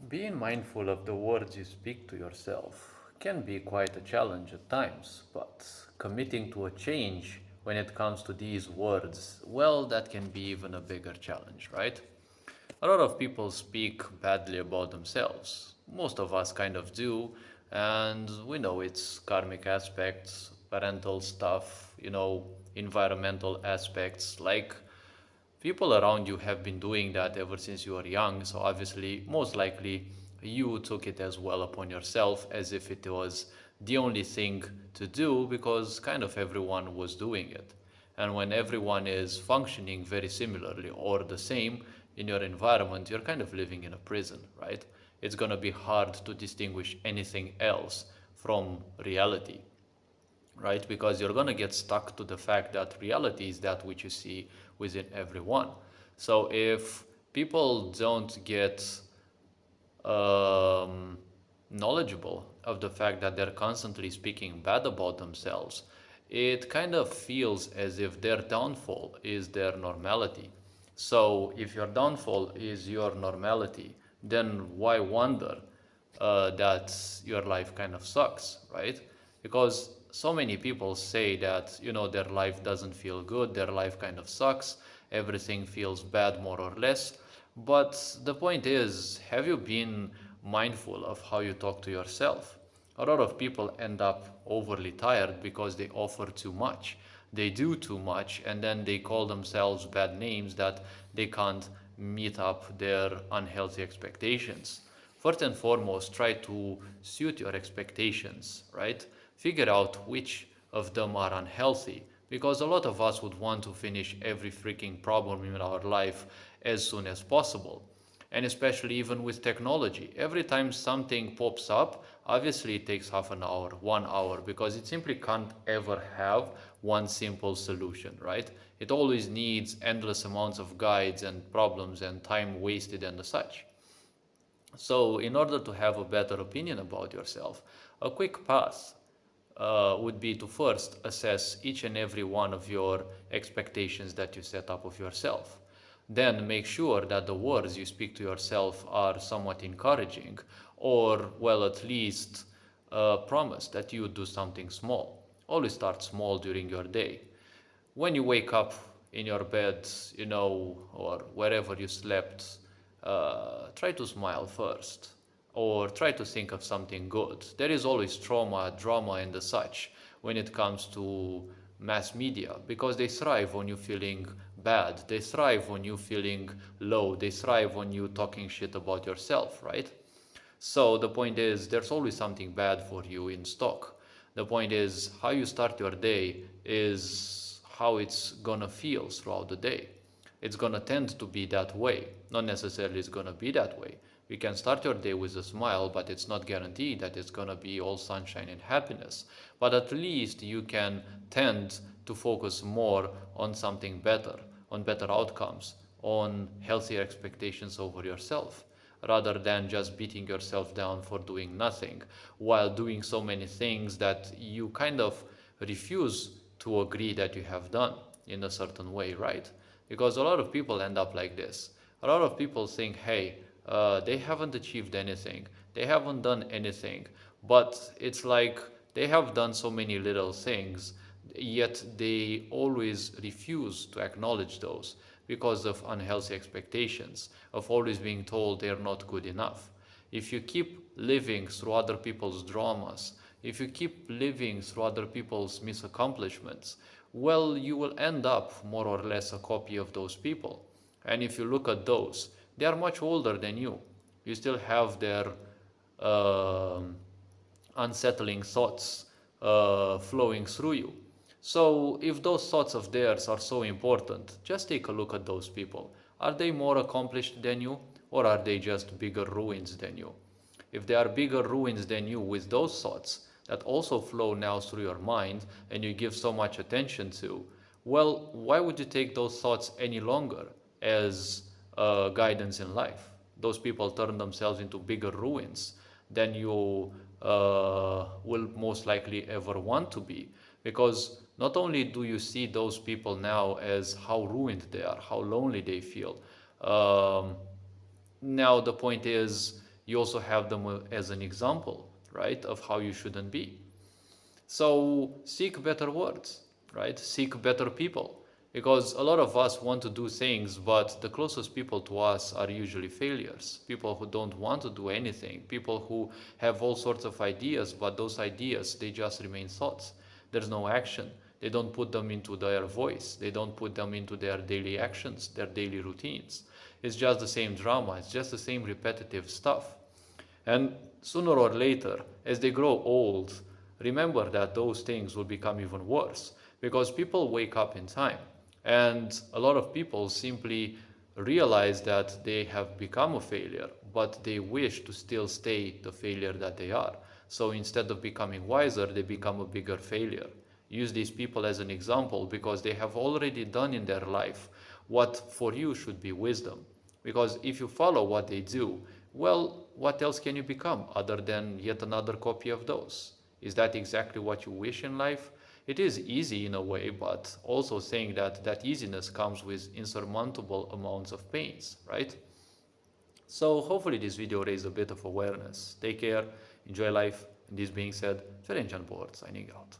Being mindful of the words you speak to yourself can be quite a challenge at times, but committing to a change when it comes to these words, well, that can be even a bigger challenge, right? A lot of people speak badly about themselves. Most of us kind of do, and we know it's karmic aspects, parental stuff, environmental aspects. Like people around you have been doing that ever since you were young, so obviously, most likely, you took it as well upon yourself as if it was the only thing to do because kind of everyone was doing it. And when everyone is functioning very similarly or the same in your environment, you're kind of living in a prison, right? It's gonna be hard to distinguish anything else from reality, right? Because you're going to get stuck to the fact that reality is that which you see within everyone. So if people don't get um, knowledgeable of the fact that they're constantly speaking bad about themselves, it kind of feels as if their downfall is their normality. So if your downfall is your normality, then why wonder that your life kind of sucks, right? Because so many people say that, their life doesn't feel good, their life kind of sucks, everything feels bad more or less. But the point is, have you been mindful of how you talk to yourself? A lot of people end up overly tired because they offer too much. They do too much and then they call themselves bad names that they can't meet up their unhealthy expectations. First and foremost, try to suit your expectations, right? Figure out which of them are unhealthy because a lot of us would want to finish every freaking problem in our life as soon as possible. And especially even with technology. Every time something pops up, obviously it takes half an hour, 1 hour, because it simply can't ever have one simple solution, right? It always needs endless amounts of guides and problems and time wasted and such. So, in order to have a better opinion about yourself, a quick path would be to first assess each and every one of your expectations that you set up of yourself. Then make sure that the words you speak to yourself are somewhat encouraging, or, well, at least promise that you would do something small. Always start small during your day. When you wake up in your bed, or wherever you slept, try to smile first, or try to think of something good. There is always trauma, drama, and the such when it comes to mass media because they thrive on you feeling bad, they thrive on you feeling low, they thrive on you talking shit about yourself, right? So the point is, there's always something bad for you in stock. The point is, how you start your day is how it's gonna feel throughout the day. It's gonna tend to be that way. Not necessarily it's gonna be that way. You can start your day with a smile, but it's not guaranteed that it's gonna be all sunshine and happiness. But at least you can tend to focus more on something better, on better outcomes, on healthier expectations over yourself rather than just beating yourself down for doing nothing while doing so many things that you kind of refuse to agree that you have done in a certain way, right? Because a lot of people end up like this. A lot of people think, hey, they haven't achieved anything, they haven't done anything, but it's like they have done so many little things, yet they always refuse to acknowledge those because of unhealthy expectations, of always being told they're not good enough. If you keep living through other people's dramas, if you keep living through other people's misaccomplishments, well, you will end up more or less a copy of those people. And if you look at those, they are much older than you. You still have their um unsettling thoughts flowing through you. So, if those thoughts of theirs are so important, just take a look at those people. Are they more accomplished than you, or are they just bigger ruins than you? If they are bigger ruins than you with those thoughts that also flow now through your mind and you give so much attention to, well, why would you take those thoughts any longer as guidance in life? Those people turn themselves into bigger ruins than you will most likely ever want to be. Because not only do you see those people now as how ruined they are, how lonely they feel, now the point is you also have them as an example, right, of how you shouldn't be. So seek better words, right? Seek better people. Because a lot of us want to do things, but the closest people to us are usually failures. People who don't want to do anything, people who have all sorts of ideas, but those ideas, they just remain thoughts. There's no action. They don't put them into their voice. They don't put them into their daily actions, their daily routines. It's just the same drama. It's just the same repetitive stuff. And sooner or later, as they grow old, remember that those things will become even worse because people wake up in time. And a lot of people simply realize that they have become a failure, but they wish to still stay the failure that they are. So instead of becoming wiser, they become a bigger failure. Use these people as an example because they have already done in their life what for you should be wisdom. Because if you follow what they do, well, what else can you become other than yet another copy of those? Is that exactly what you wish in life? It is easy in a way, but also saying that that easiness comes with insurmountable amounts of pains, right? So hopefully this video raised a bit of awareness. Take care, enjoy life, and this being said, Ferenc Board signing out.